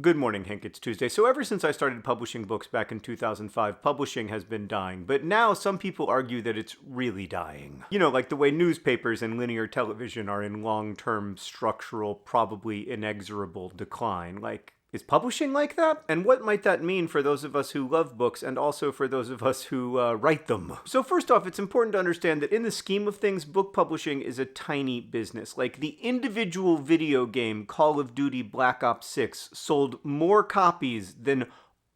Good morning, Hank. It's Tuesday. So ever since I started publishing books back in 2005, publishing has been dying. But now some people argue that it's really dying. You know, like the way newspapers and linear television are in long-term structural, probably inexorable decline. Like, is publishing like that? And what might that mean for those of us who love books and also for those of us who write them? So first off, it's important to understand that in the scheme of things, book publishing is a tiny business. Like the individual video game Call of Duty Black Ops 6 sold more copies than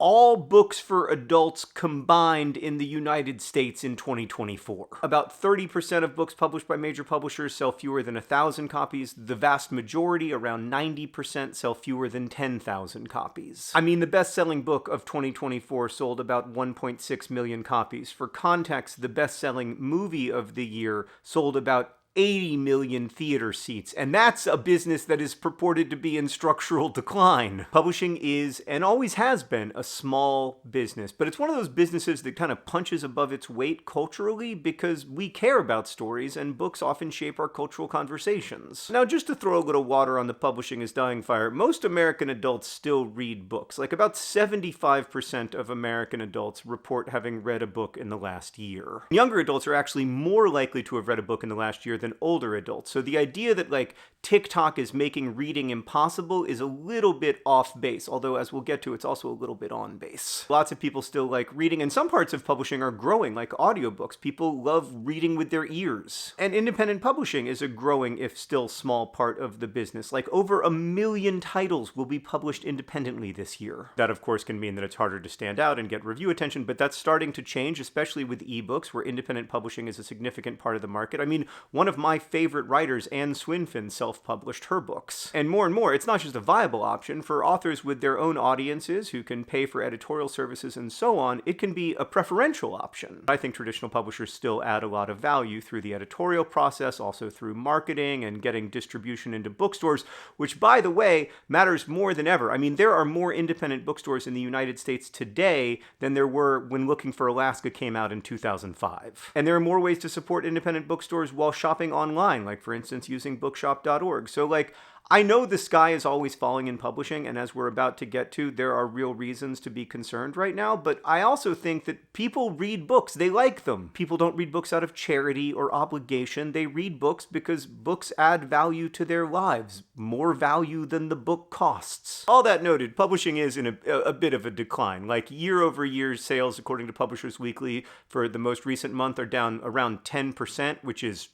all books for adults combined in the United States in 2024. About 30% of books published by major publishers sell fewer than 1,000 copies. The vast majority, around 90%, sell fewer than 10,000 copies. I mean, the best-selling book of 2024 sold about 1.6 million copies. For context, the best-selling movie of the year sold about 80 million theater seats, and that's a business that is purported to be in structural decline. Publishing is, and always has been, a small business, but it's one of those businesses that kind of punches above its weight culturally because we care about stories, and books often shape our cultural conversations. Now, just to throw a little water on the publishing is dying fire, most American adults still read books. Like about 75% of American adults report having read a book in the last year. Younger adults are actually more likely to have read a book in the last year than older adults. So the idea that like TikTok is making reading impossible is a little bit off base, although as we'll get to, it's also a little bit on base. Lots of people still like reading, and some parts of publishing are growing, like audiobooks. People love reading with their ears. And independent publishing is a growing, if still small, part of the business. Like over 1 million titles will be published independently this year. That of course can mean that it's harder to stand out and get review attention, but that's starting to change, especially with ebooks, where independent publishing is a significant part of the market. I mean, one of my favorite writers, Anne Swinfen, self-published her books. And more, it's not just a viable option. For authors with their own audiences who can pay for editorial services and so on, it can be a preferential option. I think traditional publishers still add a lot of value through the editorial process, also through marketing and getting distribution into bookstores, which, by the way, matters more than ever. I mean, there are more independent bookstores in the United States today than there were when Looking for Alaska came out in 2005. And there are more ways to support independent bookstores while shopping online, like for instance using bookshop.org. So like, I know the sky is always falling in publishing, and as we're about to get to, there are real reasons to be concerned right now, but I also think that people read books. They like them. People don't read books out of charity or obligation. They read books because books add value to their lives, more value than the book costs. All that noted, publishing is in a bit of a decline. Like year-over-year sales, according to Publishers Weekly, for the most recent month are down around 10%, which is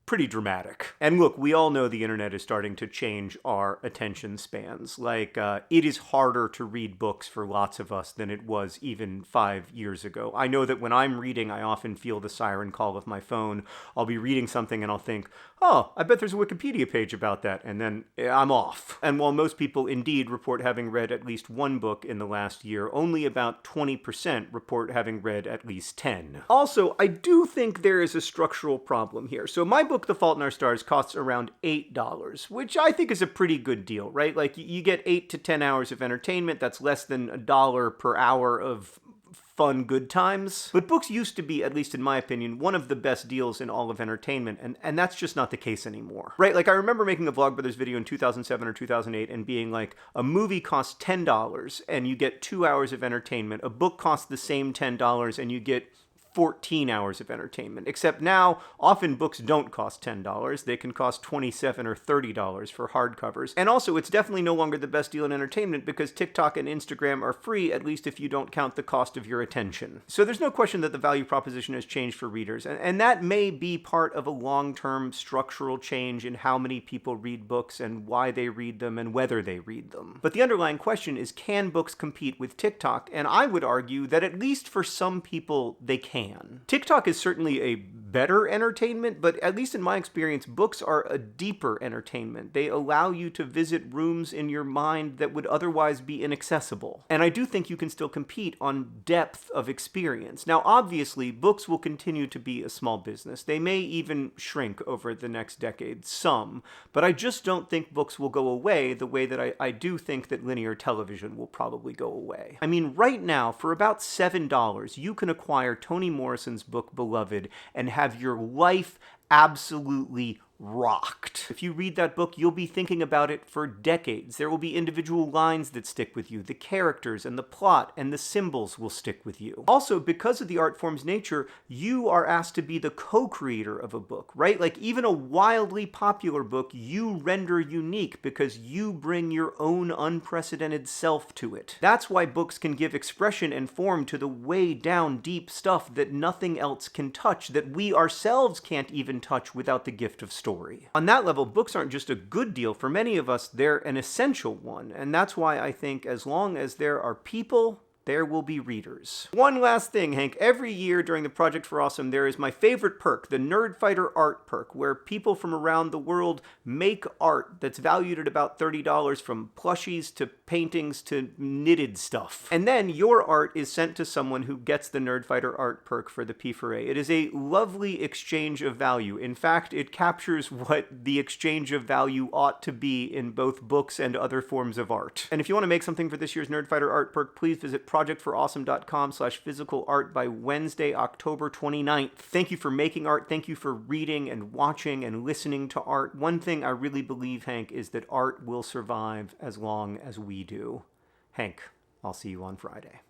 pretty dramatic. And look, we all know the internet is starting to change our attention spans. Like, it is harder to read books for lots of us than it was even 5 years ago. I know that when I'm reading, I often feel the siren call of my phone. I'll be reading something and I'll think, oh, I bet there's a Wikipedia page about that, and then I'm off. And while most people indeed report having read at least one book in the last year, only about 20% report having read at least 10. Also, I do think there is a structural problem here. So my book, The Fault in Our Stars, costs around $8, which I think is a pretty good deal, right? Like, you get 8 to 10 hours of entertainment. That's less than $1 per hour of fun, good times. But books used to be, at least in my opinion, one of the best deals in all of entertainment, and that's just not the case anymore. Right? Like, I remember making a Vlogbrothers video in 2007 or 2008 and being like, a movie costs $10 and you get 2 hours of entertainment. A book costs the same $10 and you get 14 hours of entertainment. Except now, often books don't cost $10. They can cost $27 or $30 for hardcovers. And also, it's definitely no longer the best deal in entertainment because TikTok and Instagram are free, at least if you don't count the cost of your attention. So there's no question that the value proposition has changed for readers. And that may be part of a long-term structural change in how many people read books and why they read them and whether they read them. But the underlying question is, can books compete with TikTok? And I would argue that at least for some people, they can. TikTok is certainly a better entertainment, but at least in my experience, books are a deeper entertainment. They allow you to visit rooms in your mind that would otherwise be inaccessible. And I do think you can still compete on depth of experience. Now, obviously, books will continue to be a small business. They may even shrink over the next decade, some, but I just don't think books will go away the way that I do think that linear television will probably go away. I mean, right now, for about $7, you can acquire Toni Morrison's book, Beloved, and have your life absolutely rocked. If you read that book, you'll be thinking about it for decades. There will be individual lines that stick with you. The characters and the plot and the symbols will stick with you. Also, because of the art form's nature, you are asked to be the co-creator of a book, right? Like even a wildly popular book, you render unique because you bring your own unprecedented self to it. That's why books can give expression and form to the way down deep stuff that nothing else can touch, that we ourselves can't even touch without the gift of story. On that level, books aren't just a good deal. For many of us, they're an essential one, and that's why I think as long as there are people, there will be readers. One last thing, Hank. Every year during the Project for Awesome, there is my favorite perk, the Nerdfighter Art perk, where people from around the world make art that's valued at about $30, from plushies to paintings to knitted stuff. And then your art is sent to someone who gets the Nerdfighter Art perk for the P4A. It is a lovely exchange of value. In fact, it captures what the exchange of value ought to be in both books and other forms of art. And if you want to make something for this year's Nerdfighter Art perk, please visit projectforawesome.com/physical art by Wednesday, October 29th. Thank you for making art. Thank you for reading and watching and listening to art. One thing I really believe, Hank, is that art will survive as long as we do. Hank, I'll see you on Friday.